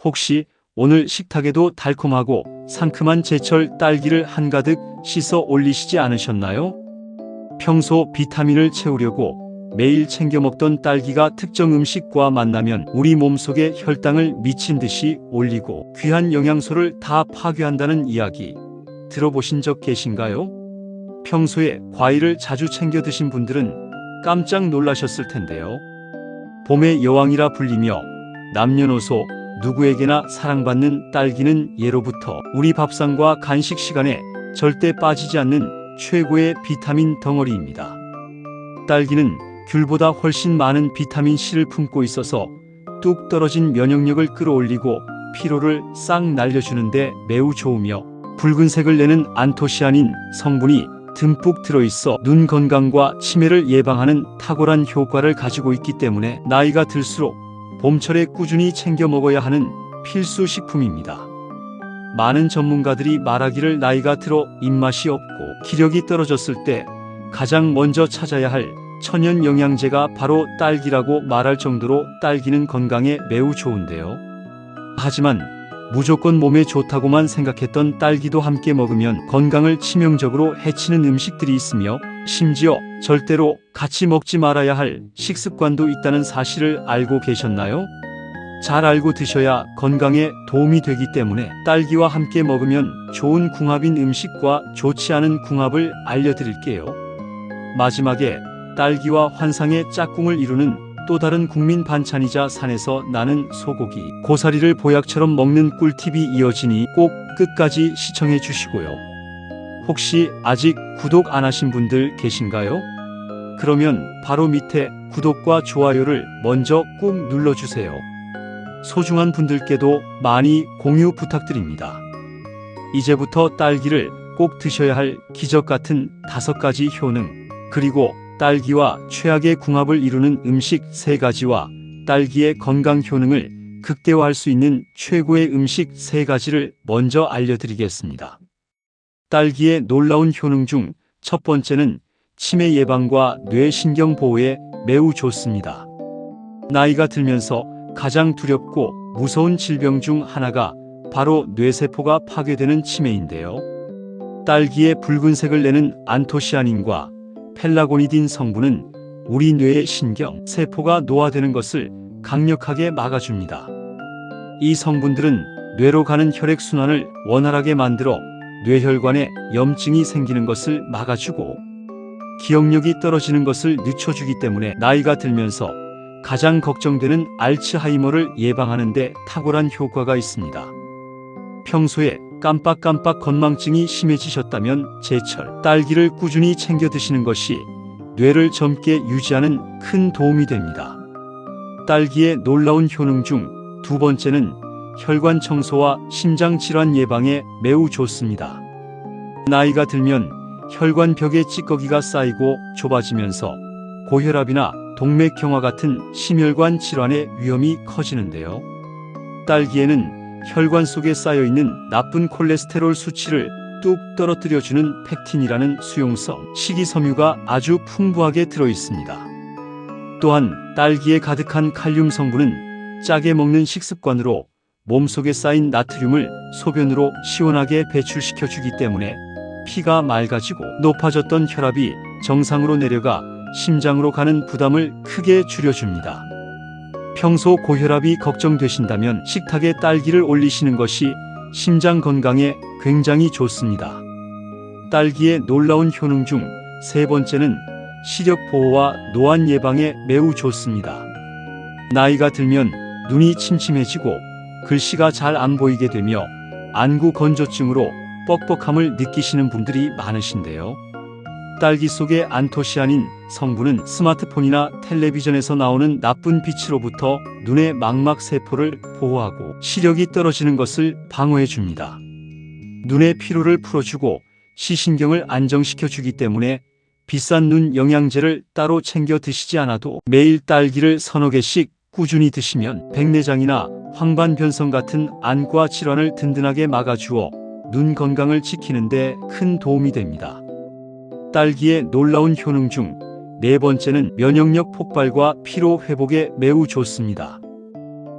혹시 오늘 식탁에도 달콤하고 상큼한 제철 딸기를 한가득 씻어 올리시지 않으셨나요? 평소 비타민을 채우려고 매일 챙겨 먹던 딸기가 특정 음식과 만나면 우리 몸속에 혈당을 미친 듯이 올리고 귀한 영양소를 다 파괴한다는 이야기 들어보신 적 계신가요? 평소에 과일을 자주 챙겨 드신 분들은 깜짝 놀라셨을 텐데요. 봄의 여왕이라 불리며 남녀노소 누구에게나 사랑받는 딸기는 예로부터 우리 밥상과 간식 시간에 절대 빠지지 않는 최고의 비타민 덩어리입니다. 딸기는 귤보다 훨씬 많은 비타민 C를 품고 있어서 뚝 떨어진 면역력을 끌어올리고 피로를 싹 날려주는데 매우 좋으며 붉은색을 내는 안토시아닌 성분이 듬뿍 들어있어 눈 건강과 치매를 예방하는 탁월한 효과를 가지고 있기 때문에 나이가 들수록 봄철에 꾸준히 챙겨 먹어야 하는 필수 식품입니다. 많은 전문가들이 말하기를 나이가 들어 입맛이 없고 기력이 떨어졌을 때 가장 먼저 찾아야 할 천연 영양제가 바로 딸기라고 말할 정도로 딸기는 건강에 매우 좋은데요. 하지만 무조건 몸에 좋다고만 생각했던 딸기도 함께 먹으면 건강을 치명적으로 해치는 음식들이 있으며 심지어 절대로 같이 먹지 말아야 할 식습관도 있다는 사실을 알고 계셨나요? 잘 알고 드셔야 건강에 도움이 되기 때문에 딸기와 함께 먹으면 좋은 궁합인 음식과 좋지 않은 궁합을 알려드릴게요. 마지막에 딸기와 환상의 짝꿍을 이루는 또 다른 국민 반찬이자 산에서 나는 소고기, 고사리를 보약처럼 먹는 꿀팁이 이어지니 꼭 끝까지 시청해 주시고요. 혹시 아직 구독 안 하신 분들 계신가요? 그러면 바로 밑에 구독과 좋아요를 먼저 꾹 눌러주세요. 소중한 분들께도 많이 공유 부탁드립니다. 이제부터 딸기를 꼭 드셔야 할 기적 같은 5가지 효능, 그리고 딸기와 최악의 궁합을 이루는 음식 3가지와 딸기의 건강 효능을 극대화할 수 있는 최고의 음식 3가지를 먼저 알려드리겠습니다. 딸기의 놀라운 효능 중 첫 번째는 치매 예방과 뇌신경 보호에 매우 좋습니다. 나이가 들면서 가장 두렵고 무서운 질병 중 하나가 바로 뇌세포가 파괴되는 치매인데요. 딸기의 붉은색을 내는 안토시아닌과 펠라고니딘 성분은 우리 뇌의 신경, 세포가 노화되는 것을 강력하게 막아줍니다. 이 성분들은 뇌로 가는 혈액순환을 원활하게 만들어 뇌혈관에 염증이 생기는 것을 막아주고 기억력이 떨어지는 것을 늦춰주기 때문에 나이가 들면서 가장 걱정되는 알츠하이머를 예방하는 데 탁월한 효과가 있습니다. 평소에 깜빡깜빡 건망증이 심해지셨다면 제철 딸기를 꾸준히 챙겨 드시는 것이 뇌를 젊게 유지하는 큰 도움이 됩니다. 딸기의 놀라운 효능 중 2번째는 혈관 청소와 심장 질환 예방에 매우 좋습니다. 나이가 들면 혈관벽에 찌꺼기가 쌓이고 좁아지면서 고혈압이나 동맥경화 같은 심혈관 질환의 위험이 커지는데요. 딸기에는 혈관 속에 쌓여있는 나쁜 콜레스테롤 수치를 뚝 떨어뜨려주는 펙틴이라는 수용성 식이섬유가 아주 풍부하게 들어있습니다. 또한 딸기에 가득한 칼륨 성분은 짜게 먹는 식습관으로 몸속에 쌓인 나트륨을 소변으로 시원하게 배출시켜주기 때문에 피가 맑아지고 높아졌던 혈압이 정상으로 내려가 심장으로 가는 부담을 크게 줄여줍니다. 평소 고혈압이 걱정되신다면 식탁에 딸기를 올리시는 것이 심장 건강에 굉장히 좋습니다. 딸기의 놀라운 효능 중 3번째는 시력 보호와 노안 예방에 매우 좋습니다. 나이가 들면 눈이 침침해지고 글씨가 잘 안 보이게 되며 안구 건조증으로 뻑뻑함을 느끼시는 분들이 많으신데요. 딸기 속의 안토시아닌 성분은 스마트폰이나 텔레비전에서 나오는 나쁜 빛으로부터 눈의 망막 세포를 보호하고 시력이 떨어지는 것을 방어해 줍니다. 눈의 피로를 풀어주고 시신경을 안정시켜 주기 때문에 비싼 눈 영양제를 따로 챙겨 드시지 않아도 매일 딸기를 서너 개씩 꾸준히 드시면 백내장이나 황반변성 같은 안과 질환을 든든하게 막아주어 눈 건강을 지키는 데 큰 도움이 됩니다. 딸기의 놀라운 효능 중 4번째는 면역력 폭발과 피로 회복에 매우 좋습니다.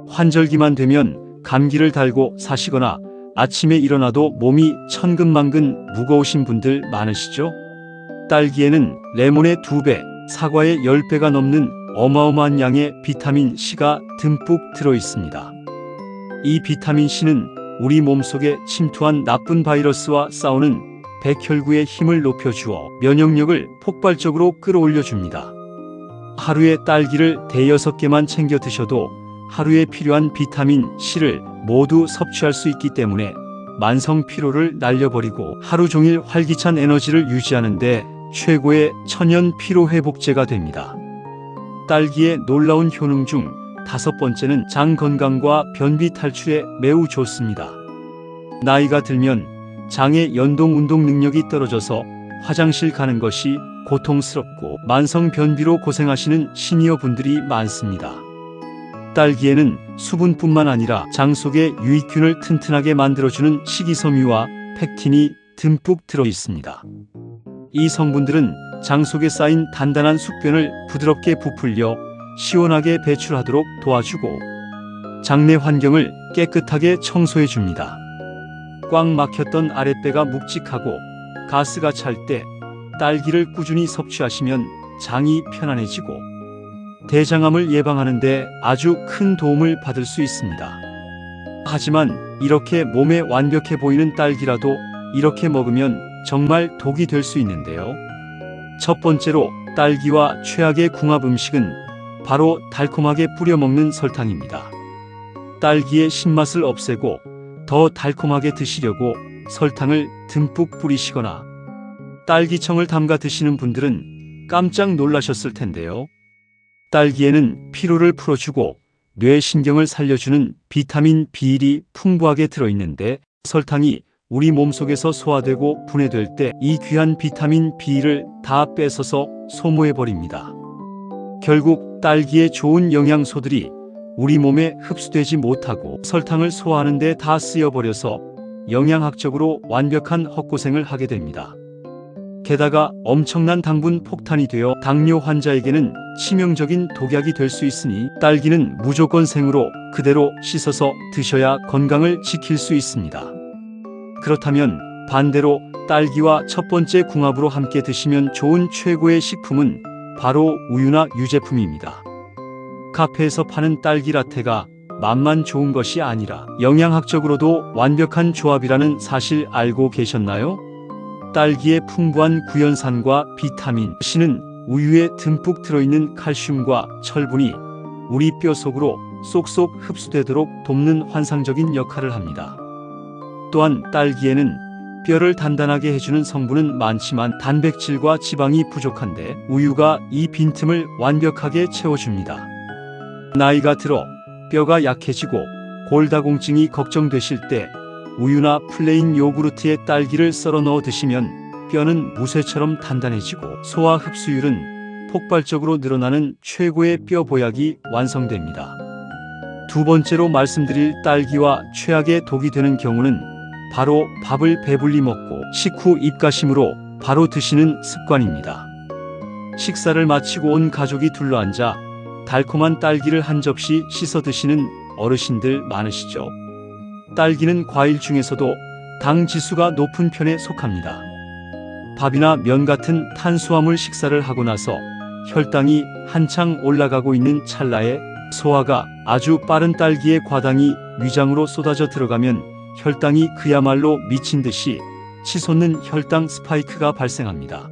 환절기만 되면 감기를 달고 사시거나 아침에 일어나도 몸이 천근만근 무거우신 분들 많으시죠? 딸기에는 레몬의 2배, 사과의 10배가 넘는 어마어마한 양의 비타민 C가 듬뿍 들어 있습니다. 이 비타민 C는 우리 몸속에 침투한 나쁜 바이러스와 싸우는 백혈구의 힘을 높여주어 면역력을 폭발적으로 끌어올려 줍니다. 하루에 딸기를 대여섯 개만 챙겨 드셔도 하루에 필요한 비타민 C를 모두 섭취할 수 있기 때문에 만성 피로를 날려버리고 하루 종일 활기찬 에너지를 유지하는 데 최고의 천연 피로 회복제가 됩니다. 딸기의 놀라운 효능 중 5번째는 장 건강과 변비 탈출에 매우 좋습니다. 나이가 들면 장의 연동 운동 능력이 떨어져서 화장실 가는 것이 고통스럽고 만성 변비로 고생하시는 시니어 분들이 많습니다. 딸기에는 수분뿐만 아니라 장 속의 유익균을 튼튼하게 만들어주는 식이섬유와 팩틴이 듬뿍 들어 있습니다. 이 성분들은 장 속에 쌓인 단단한 숙변을 부드럽게 부풀려 시원하게 배출하도록 도와주고 장내 환경을 깨끗하게 청소해 줍니다. 꽉 막혔던 아랫배가 묵직하고 가스가 찰 때 딸기를 꾸준히 섭취하시면 장이 편안해지고 대장암을 예방하는 데 아주 큰 도움을 받을 수 있습니다. 하지만 이렇게 몸에 완벽해 보이는 딸기라도 이렇게 먹으면 정말 독이 될 수 있는데요. 첫 번째로 딸기와 최악의 궁합 음식은 바로 달콤하게 뿌려 먹는 설탕입니다. 딸기의 신맛을 없애고 더 달콤하게 드시려고 설탕을 듬뿍 뿌리시거나 딸기청을 담가 드시는 분들은 깜짝 놀라셨을 텐데요. 딸기에는 피로를 풀어주고 뇌신경을 살려주는 비타민 B1이 풍부하게 들어있는데 설탕이 우리 몸속에서 소화되고 분해될 때 이 귀한 비타민 B1을 다 뺏어서 소모해버립니다. 결국 딸기의 좋은 영양소들이 우리 몸에 흡수되지 못하고 설탕을 소화하는 데 다 쓰여버려서 영양학적으로 완벽한 헛고생을 하게 됩니다. 게다가 엄청난 당분 폭탄이 되어 당뇨 환자에게는 치명적인 독약이 될 수 있으니 딸기는 무조건 생으로 그대로 씻어서 드셔야 건강을 지킬 수 있습니다. 그렇다면 반대로 딸기와 첫 번째 궁합으로 함께 드시면 좋은 최고의 식품은 바로 우유나 유제품입니다. 카페에서 파는 딸기 라테가 맛만 좋은 것이 아니라 영양학적으로도 완벽한 조합이라는 사실 알고 계셨나요? 딸기의 풍부한 구연산과 비타민 C는 우유에 듬뿍 들어있는 칼슘과 철분이 우리 뼈 속으로 쏙쏙 흡수되도록 돕는 환상적인 역할을 합니다. 또한 딸기에는 뼈를 단단하게 해주는 성분은 많지만 단백질과 지방이 부족한데 우유가 이 빈틈을 완벽하게 채워줍니다. 나이가 들어 뼈가 약해지고 골다공증이 걱정되실 때 우유나 플레인 요구르트에 딸기를 썰어 넣어 드시면 뼈는 무쇠처럼 단단해지고 소화 흡수율은 폭발적으로 늘어나는 최고의 뼈 보약이 완성됩니다. 두 번째로 말씀드릴 딸기와 최악의 독이 되는 경우는 바로 밥을 배불리 먹고 식후 입가심으로 바로 드시는 습관입니다. 식사를 마치고 온 가족이 둘러앉아 달콤한 딸기를 한 접시 씻어 드시는 어르신들 많으시죠? 딸기는 과일 중에서도 당 지수가 높은 편에 속합니다. 밥이나 면 같은 탄수화물 식사를 하고 나서 혈당이 한창 올라가고 있는 찰나에 소화가 아주 빠른 딸기의 과당이 위장으로 쏟아져 들어가면 혈당이 그야말로 미친 듯이 치솟는 혈당 스파이크가 발생합니다.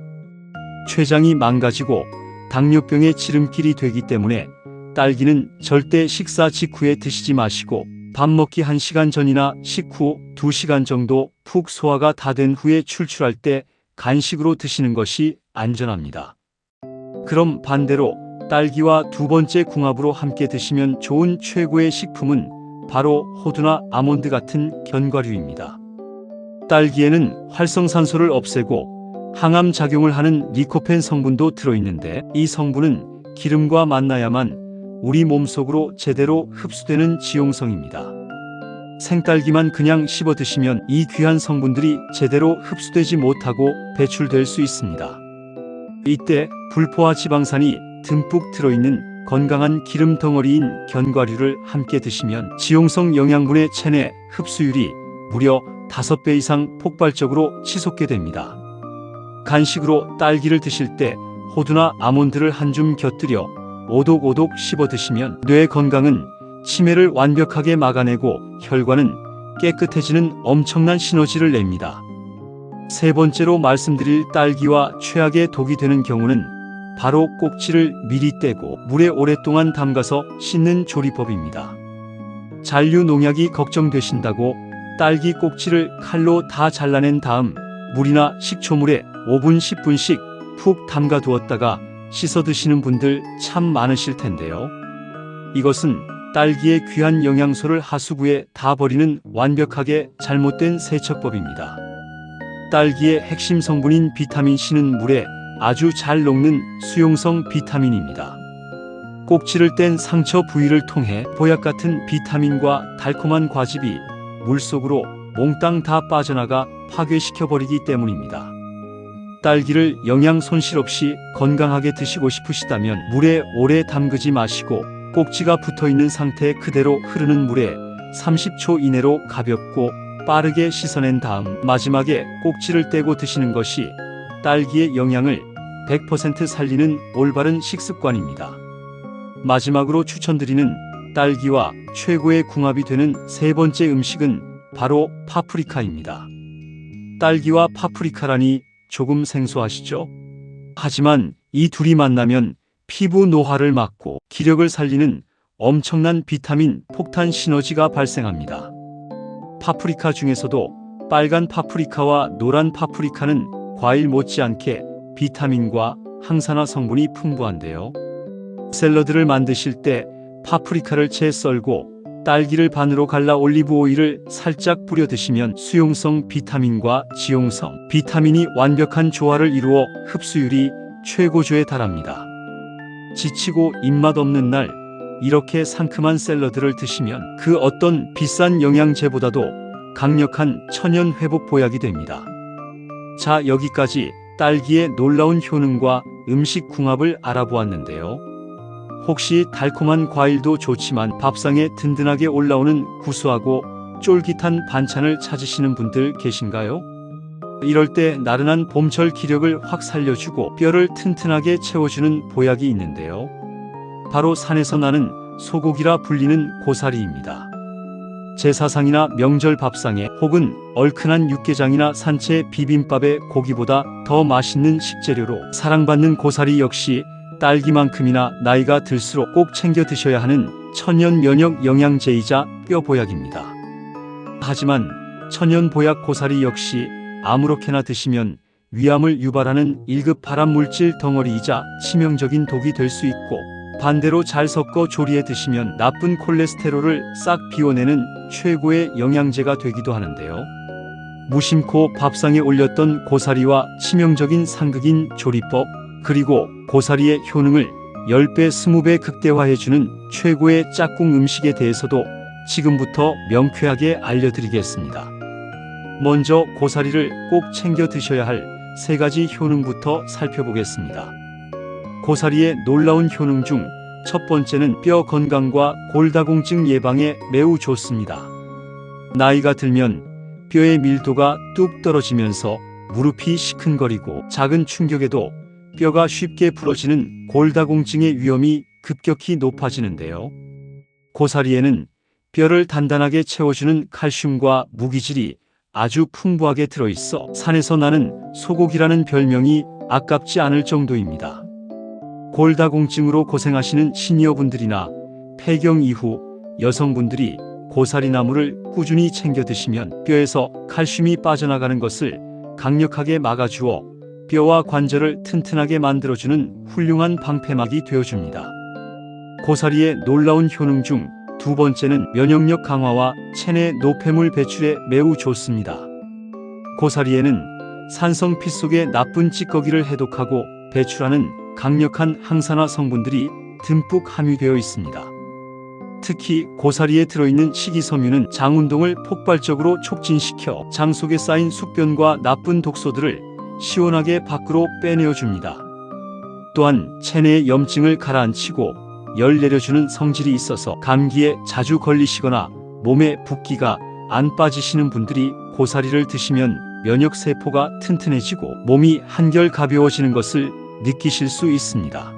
췌장이 망가지고 당뇨병의 지름길이 되기 때문에 딸기는 절대 식사 직후에 드시지 마시고 밥 먹기 1시간 전이나 식후 2시간 정도 푹 소화가 다 된 후에 출출할 때 간식으로 드시는 것이 안전합니다. 그럼 반대로 딸기와 두 번째 궁합으로 함께 드시면 좋은 최고의 식품은 바로 호두나 아몬드 같은 견과류입니다. 딸기에는 활성산소를 없애고 항암 작용을 하는 리코펜 성분도 들어있는데 이 성분은 기름과 만나야만 우리 몸속으로 제대로 흡수되는 지용성입니다. 생딸기만 그냥 씹어 드시면 이 귀한 성분들이 제대로 흡수되지 못하고 배출될 수 있습니다. 이때 불포화 지방산이 듬뿍 들어있는 건강한 기름 덩어리인 견과류를 함께 드시면 지용성 영양분의 체내 흡수율이 무려 5배 이상 폭발적으로 치솟게 됩니다. 간식으로 딸기를 드실 때 호두나 아몬드를 한 줌 곁들여 오독오독 씹어 드시면 뇌 건강은 치매를 완벽하게 막아내고 혈관은 깨끗해지는 엄청난 시너지를 냅니다. 세 번째로 말씀드릴 딸기와 최악의 독이 되는 경우는 바로 꼭지를 미리 떼고 물에 오랫동안 담가서 씻는 조리법입니다. 잔류 농약이 걱정되신다고 딸기 꼭지를 칼로 다 잘라낸 다음 물이나 식초물에 5분 10분씩 푹 담가 두었다가 씻어 드시는 분들 참 많으실 텐데요. 이것은 딸기의 귀한 영양소를 하수구에 다 버리는 완벽하게 잘못된 세척법입니다. 딸기의 핵심 성분인 비타민 C는 물에 아주 잘 녹는 수용성 비타민입니다. 꼭지를 뗀 상처 부위를 통해 보약 같은 비타민과 달콤한 과즙이 물속으로 몽땅 다 빠져나가 파괴시켜버리기 때문입니다. 딸기를 영양 손실 없이 건강하게 드시고 싶으시다면 물에 오래 담그지 마시고 꼭지가 붙어있는 상태 그대로 흐르는 물에 30초 이내로 가볍고 빠르게 씻어낸 다음 마지막에 꼭지를 떼고 드시는 것이 딸기의 영양을 100% 살리는 올바른 식습관입니다. 마지막으로 추천드리는 딸기와 최고의 궁합이 되는 세 번째 음식은 바로 파프리카입니다. 딸기와 파프리카라니 조금 생소하시죠? 하지만 이 둘이 만나면 피부 노화를 막고 기력을 살리는 엄청난 비타민 폭탄 시너지가 발생합니다. 파프리카 중에서도 빨간 파프리카와 노란 파프리카는 과일 못지않게 비타민과 항산화 성분이 풍부한데요. 샐러드를 만드실 때 파프리카를 채 썰고 딸기를 반으로 갈라 올리브 오일을 살짝 뿌려 드시면 수용성 비타민과 지용성 비타민이 완벽한 조화를 이루어 흡수율이 최고조에 달합니다. 지치고 입맛 없는 날 이렇게 상큼한 샐러드를 드시면 그 어떤 비싼 영양제보다도 강력한 천연 회복 보약이 됩니다. 자, 여기까지 딸기의 놀라운 효능과 음식 궁합을 알아보았는데요. 혹시 달콤한 과일도 좋지만 밥상에 든든하게 올라오는 구수하고 쫄깃한 반찬을 찾으시는 분들 계신가요? 이럴 때 나른한 봄철 기력을 확 살려주고 뼈를 튼튼하게 채워주는 보약이 있는데요. 바로 산에서 나는 소고기라 불리는 고사리입니다. 제사상이나 명절 밥상에 혹은 얼큰한 육개장이나 산채 비빔밥에 고기보다 더 맛있는 식재료로 사랑받는 고사리 역시 딸기만큼이나 나이가 들수록 꼭 챙겨 드셔야 하는 천연 면역 영양제이자 뼈 보약입니다. 하지만 천연 보약 고사리 역시 아무렇게나 드시면 위암을 유발하는 1급 발암물질 덩어리이자 치명적인 독이 될 수 있고 반대로 잘 섞어 조리해 드시면 나쁜 콜레스테롤을 싹 비워내는 최고의 영양제가 되기도 하는데요. 무심코 밥상에 올렸던 고사리와 치명적인 상극인 조리법 그리고 고사리의 효능을 10배 20배 극대화해주는 최고의 짝꿍 음식에 대해서도 지금부터 명쾌하게 알려드리겠습니다. 먼저 고사리를 꼭 챙겨 드셔야 할 3가지 효능부터 살펴보겠습니다. 고사리의 놀라운 효능 중 첫 번째는 뼈 건강과 골다공증 예방에 매우 좋습니다. 나이가 들면 뼈의 밀도가 뚝 떨어지면서 무릎이 시큰거리고 작은 충격에도 뼈가 쉽게 부러지는 골다공증의 위험이 급격히 높아지는데요. 고사리에는 뼈를 단단하게 채워주는 칼슘과 무기질이 아주 풍부하게 들어있어 산에서 나는 소고기라는 별명이 아깝지 않을 정도입니다. 골다공증으로 고생하시는 시니어분들이나 폐경 이후 여성분들이 고사리 나물을 꾸준히 챙겨 드시면 뼈에서 칼슘이 빠져나가는 것을 강력하게 막아주어 뼈와 관절을 튼튼하게 만들어주는 훌륭한 방패막이 되어줍니다. 고사리의 놀라운 효능 중 두 번째는 면역력 강화와 체내 노폐물 배출에 매우 좋습니다. 고사리에는 산성 피 속의 나쁜 찌꺼기를 해독하고 배출하는 강력한 항산화 성분들이 듬뿍 함유되어 있습니다. 특히 고사리에 들어있는 식이섬유는 장 운동을 폭발적으로 촉진시켜 장 속에 쌓인 숙변과 나쁜 독소들을 시원하게 밖으로 빼내어 줍니다. 또한 체내의 염증을 가라앉히고 열 내려주는 성질이 있어서 감기에 자주 걸리시거나 몸에 붓기가 안 빠지시는 분들이 고사리를 드시면 면역세포가 튼튼해지고 몸이 한결 가벼워지는 것을 느끼실 수 있습니다.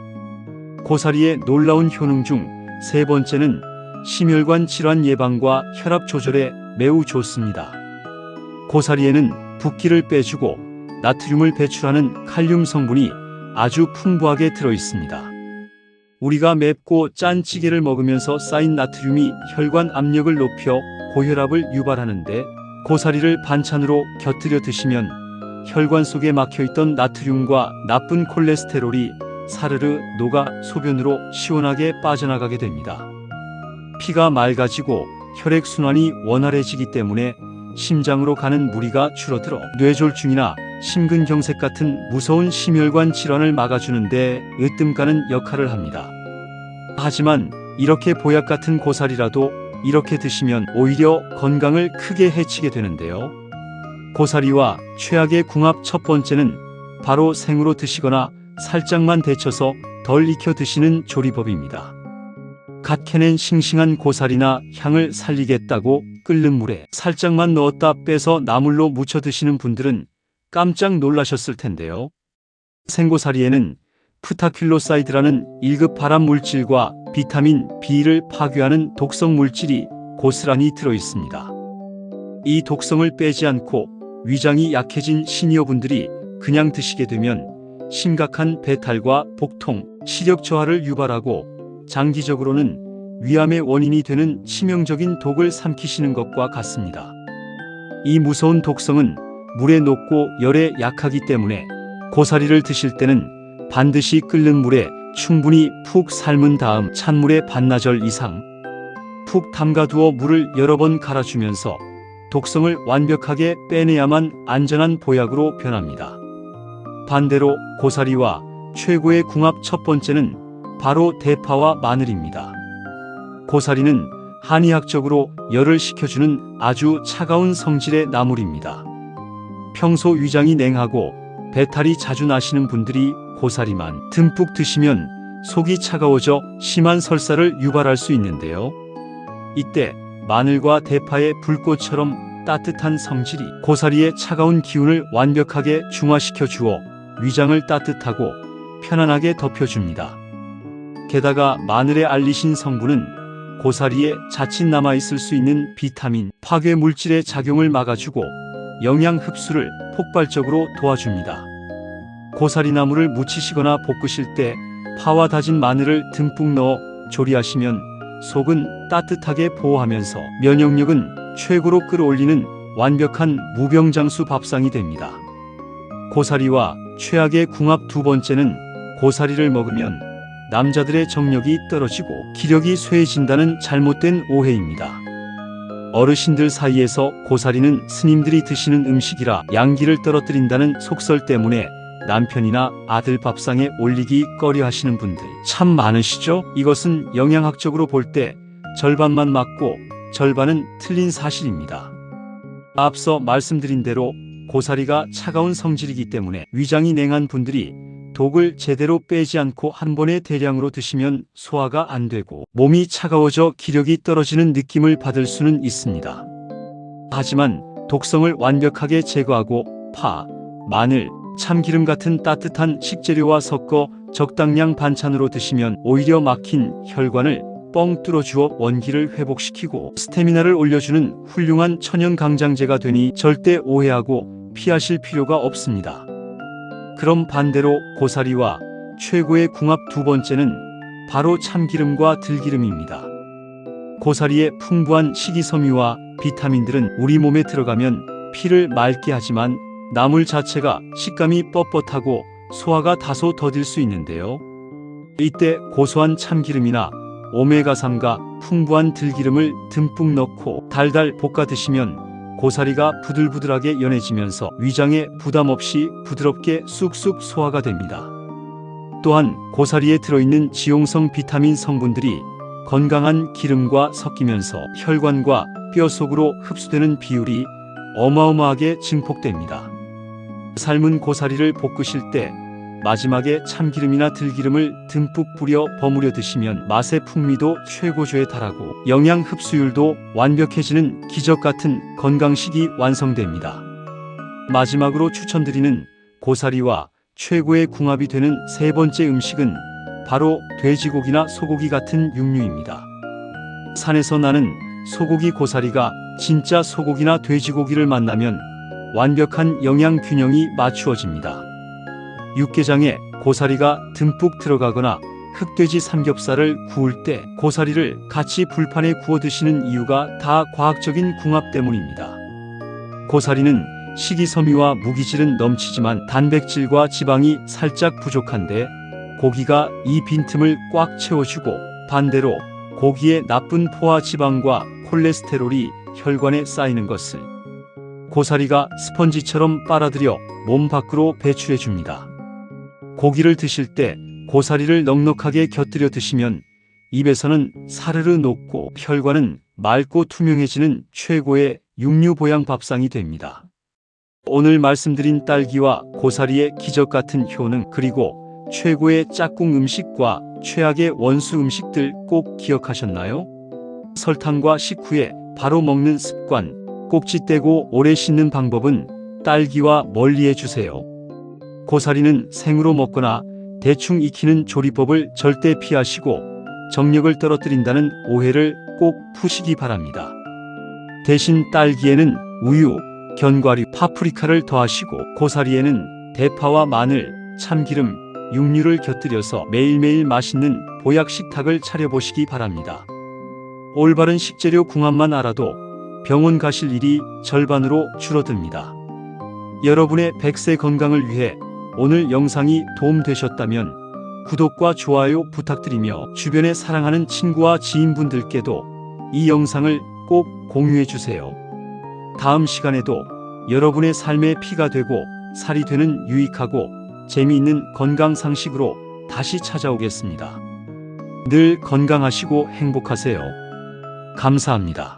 고사리의 놀라운 효능 중 세 번째는 심혈관 질환 예방과 혈압 조절에 매우 좋습니다. 고사리에는 붓기를 빼주고 나트륨을 배출하는 칼륨 성분이 아주 풍부하게 들어 있습니다. 우리가 맵고 짠 찌개를 먹으면서 쌓인 나트륨이 혈관 압력을 높여 고혈압을 유발하는데 고사리를 반찬으로 곁들여 드시면 혈관 속에 막혀있던 나트륨과 나쁜 콜레스테롤이 사르르 녹아 소변으로 시원하게 빠져나가게 됩니다. 피가 맑아지고 혈액순환이 원활해지기 때문에 심장으로 가는 무리가 줄어들어 뇌졸중이나 심근경색 같은 무서운 심혈관 질환을 막아주는데 으뜸가는 역할을 합니다. 하지만 이렇게 보약 같은 고사리라도 이렇게 드시면 오히려 건강을 크게 해치게 되는데요. 고사리와 최악의 궁합 첫 번째는 바로 생으로 드시거나 살짝만 데쳐서 덜 익혀 드시는 조리법입니다. 갓 캐낸 싱싱한 고사리나 향을 살리겠다고 끓는 물에 살짝만 넣었다 빼서 나물로 무쳐 드시는 분들은 깜짝 놀라셨을 텐데요. 생고사리에는 프타���로사이드라는 1급 발암 물질과 비타민 B를 파괴하는 독성 물질이 고스란히 들어 있습니다. 이 독성을 빼지 않고 위장이 약해진 시니어분들이 그냥 드시게 되면 심각한 배탈과 복통, 시력 저하를 유발하고 장기적으로는 위암의 원인이 되는 치명적인 독을 삼키시는 것과 같습니다. 이 무서운 독성은 물에 녹고 열에 약하기 때문에 고사리를 드실 때는 반드시 끓는 물에 충분히 푹 삶은 다음 찬물에 반나절 이상 푹 담가두어 물을 여러 번 갈아주면서 독성을 완벽하게 빼내야만 안전한 보약으로 변합니다. 반대로 고사리와 최고의 궁합 첫 번째는 바로 대파와 마늘입니다. 고사리는 한의학적으로 열을 식혀주는 아주 차가운 성질의 나물입니다. 평소 위장이 냉하고 배탈이 자주 나시는 분들이 고사리만 듬뿍 드시면 속이 차가워져 심한 설사를 유발할 수 있는데요. 이때 마늘과 대파의 불꽃처럼 따뜻한 성질이 고사리의 차가운 기운을 완벽하게 중화시켜 주어 위장을 따뜻하고 편안하게 덮여줍니다. 게다가 마늘의 알리신 성분은 고사리에 자칫 남아있을 수 있는 비타민, 파괴 물질의 작용을 막아주고 영양 흡수를 폭발적으로 도와줍니다. 고사리나물을 무치시거나 볶으실 때 파와 다진 마늘을 듬뿍 넣어 조리하시면 속은 따뜻하게 보호하면서 면역력은 최고로 끌어올리는 완벽한 무병장수 밥상이 됩니다. 고사리와 최악의 궁합 두 번째는 고사리를 먹으면 남자들의 정력이 떨어지고 기력이 쇠해진다는 잘못된 오해입니다. 어르신들 사이에서 고사리는 스님들이 드시는 음식이라 양기를 떨어뜨린다는 속설 때문에 남편이나 아들 밥상에 올리기 꺼려 하시는 분들 참 많으시죠? 이것은 영양학적으로 볼 때 절반만 맞고 절반은 틀린 사실입니다. 앞서 말씀드린 대로 고사리가 차가운 성질이기 때문에 위장이 냉한 분들이 독을 제대로 빼지 않고 한 번에 대량으로 드시면 소화가 안 되고 몸이 차가워져 기력이 떨어지는 느낌을 받을 수는 있습니다. 하지만 독성을 완벽하게 제거하고 파, 마늘, 참기름 같은 따뜻한 식재료와 섞어 적당량 반찬으로 드시면 오히려 막힌 혈관을 뻥 뚫어주어 원기를 회복시키고 스태미나를 올려주는 훌륭한 천연 강장제가 되니 절대 오해하고 피하실 필요가 없습니다. 그럼 반대로 고사리와 최고의 궁합 두 번째는 바로 참기름과 들기름입니다. 고사리의 풍부한 식이섬유와 비타민들은 우리 몸에 들어가면 피를 맑게 하지만 나물 자체가 식감이 뻣뻣하고 소화가 다소 더딜 수 있는데요. 이때 고소한 참기름이나 오메가3가 풍부한 들기름을 듬뿍 넣고 달달 볶아 드시면 고사리가 부들부들하게 연해지면서 위장에 부담 없이 부드럽게 쑥쑥 소화가 됩니다. 또한 고사리에 들어있는 지용성 비타민 성분들이 건강한 기름과 섞이면서 혈관과 뼈 속으로 흡수되는 비율이 어마어마하게 증폭됩니다. 삶은 고사리를 볶으실 때 마지막에 참기름이나 들기름을 듬뿍 뿌려 버무려 드시면 맛의 풍미도 최고조에 달하고 영양 흡수율도 완벽해지는 기적 같은 건강식이 완성됩니다. 마지막으로 추천드리는 고사리와 최고의 궁합이 되는 세 번째 음식은 바로 돼지고기나 소고기 같은 육류입니다. 산에서 나는 소고기 고사리가 진짜 소고기나 돼지고기를 만나면 완벽한 영양 균형이 맞추어집니다. 육개장에 고사리가 듬뿍 들어가거나 흑돼지 삼겹살을 구울 때 고사리를 같이 불판에 구워 드시는 이유가 다 과학적인 궁합 때문입니다. 고사리는 식이섬유와 무기질은 넘치지만 단백질과 지방이 살짝 부족한데 고기가 이 빈틈을 꽉 채워주고, 반대로 고기의 나쁜 포화 지방과 콜레스테롤이 혈관에 쌓이는 것을 고사리가 스펀지처럼 빨아들여 몸 밖으로 배출해 줍니다. 고기를 드실 때 고사리를 넉넉하게 곁들여 드시면 입에서는 사르르 녹고 혈관은 맑고 투명해지는 최고의 육류 보양 밥상이 됩니다. 오늘 말씀드린 딸기와 고사리의 기적 같은 효능, 그리고 최고의 짝꿍 음식과 최악의 원수 음식들 꼭 기억하셨나요? 설탕과 식후에 바로 먹는 습관, 꼭지 떼고 오래 씻는 방법은 딸기와 멀리해 주세요. 고사리는 생으로 먹거나 대충 익히는 조리법을 절대 피하시고 정력을 떨어뜨린다는 오해를 꼭 푸시기 바랍니다. 대신 딸기에는 우유, 견과류, 파프리카를 더하시고 고사리에는 대파와 마늘, 참기름, 육류를 곁들여서 매일매일 맛있는 보약 식탁을 차려보시기 바랍니다. 올바른 식재료 궁합만 알아도 병원 가실 일이 절반으로 줄어듭니다. 여러분의 100세 건강을 위해 오늘 영상이 도움되셨다면 구독과 좋아요 부탁드리며 주변에 사랑하는 친구와 지인분들께도 이 영상을 꼭 공유해 주세요. 다음 시간에도 여러분의 삶의 피가 되고 살이 되는 유익하고 재미있는 건강 상식으로 다시 찾아오겠습니다. 늘 건강하시고 행복하세요. 감사합니다.